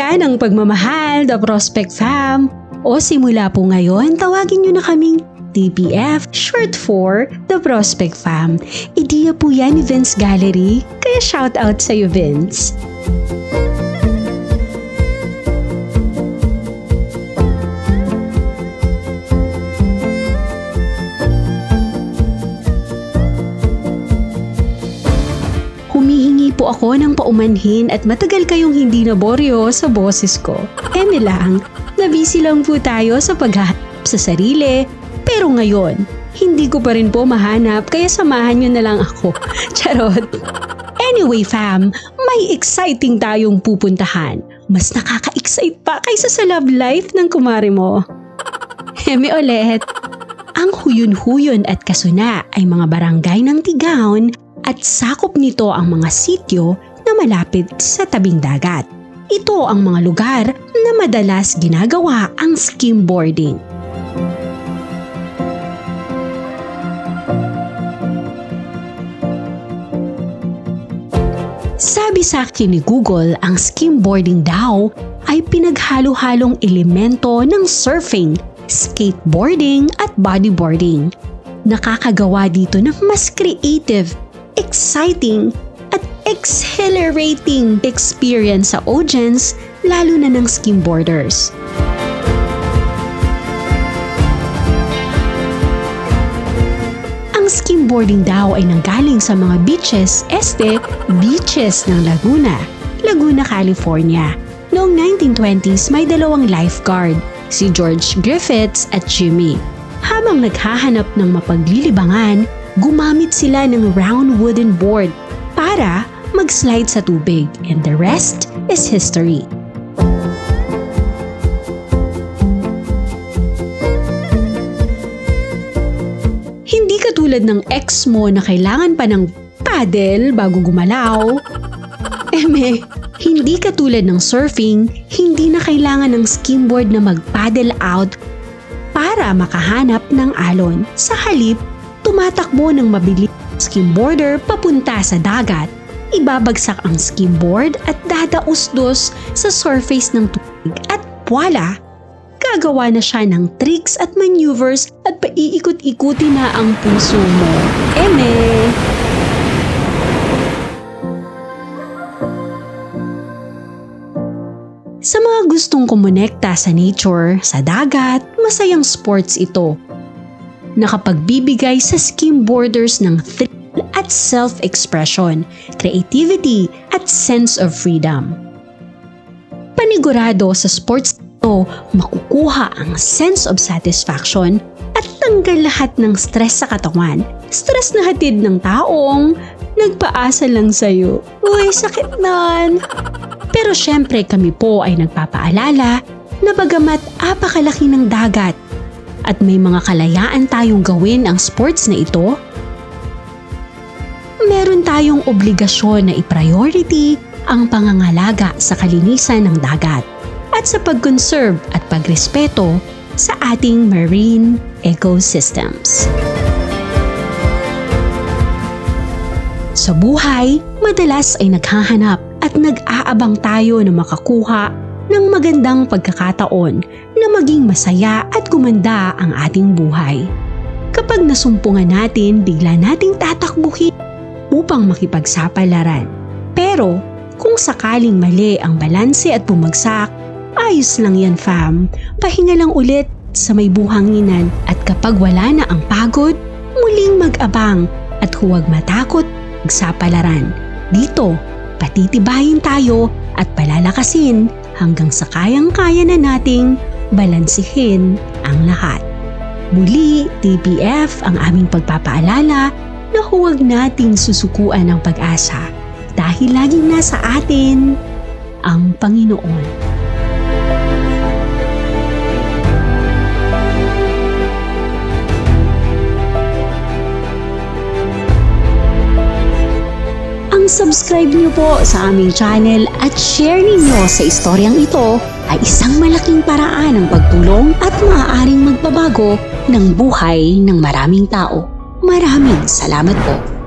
yan ang pagmamahal, The Prospect Fam. O simula po ngayon, tawagin nyo na kaming TPF, short for The Prospect Fam. Ideya po yan ni Vince Gallery, kaya shout out sa'yo, Vince. Humihingi po ako ng paumanhin at matagal kayong hindi naboryo sa boses ko. Eme lang, nabisi lang po tayo sa paghahanap sa sarili. Pero ngayon, hindi ko pa rin po mahanap kaya samahan nyo na lang ako. Charot! Anyway fam, may exciting tayong pupuntahan. Mas nakaka-excite pa kaysa sa love life ng kumare mo. Eme ulit! Ang Huyun-Huyun at Kasuna ay mga barangay ng Tigaon at sakop nito ang mga sityo na malapit sa tabing dagat. Ito ang mga lugar na madalas ginagawa ang skimboarding. Sabi sa akin ni Google, ang skimboarding daw ay pinaghalo-halong elemento ng surfing, skateboarding at bodyboarding. Nakakagawa dito ng mas creative, exciting at exhilarating experience sa audience, lalo na ng skimboarders. Ang skimboarding daw ay nanggaling sa mga beaches ng Laguna, California. Noong 1920s may dalawang lifeguard, si George Griffiths at Jimmy. Habang naghahanap ng mapaglilibangan, gumamit sila ng round wooden board para mag-slide sa tubig, and the rest is history. Hindi katulad ng ex mo na kailangan pa ng paddle bago gumalaw. Hindi katulad ng surfing, hindi na kailangan ng skimboard na mag-paddle out para makahanap ng alon. Sa halip, tumatakbo ng mabilis skimboarder papunta sa dagat. Ibabagsak ang skimboard at dadausdos sa surface ng tubig at voila! Gagawa na siya ng tricks at maneuvers at paiikot-ikuti na ang puso mo. Sa mga gustong kumonekta sa nature, sa dagat, masayang sports ito. Nakapagbibigay sa skimboarders ng thrill at self-expression, creativity at sense of freedom. Panigurado sa sports ito, makukuha ang sense of satisfaction at tanggal lahat ng stress sa katawan. Stress na hatid ng taong nagpaasa lang sa'yo. Uy, sakit nan! Pero syempre kami po ay nagpapaalala na bagamat apakalaki ng dagat at may mga kalayaan tayong gawin ang sports na ito, meron tayong obligasyon na i-priority ang pangangalaga sa kalinisan ng dagat at sa pag-conserve at pagrespeto sa ating marine ecosystems. Sa buhay, madalas ay naghahanap at nag-aabang tayo na makakuha ng magandang pagkakataon na maging masaya at gumanda ang ating buhay. Kapag nasumpungan natin, bigla nating tatakbuhin upang makipagsapalaran. Pero kung sakaling mali ang balanse at bumagsak, ayos lang yan fam. Pahinga lang ulit sa may buhanginan at kapag wala na ang pagod, muling mag-abang at huwag matakot magsapalaran. Dito, patitibayin tayo at palalakasin hanggang sa kayang-kaya na nating balansihin ang lahat. Muli, TPF ang aming pagpapaalala na huwag nating susukuan ang pag-asa dahil laging nasa atin ang Panginoon. Subscribe niyo po sa aming channel at share ninyo sa istoryang ito ay isang malaking paraan ng pagtulong at maaaring magbabago ng buhay ng maraming tao. Maraming salamat po.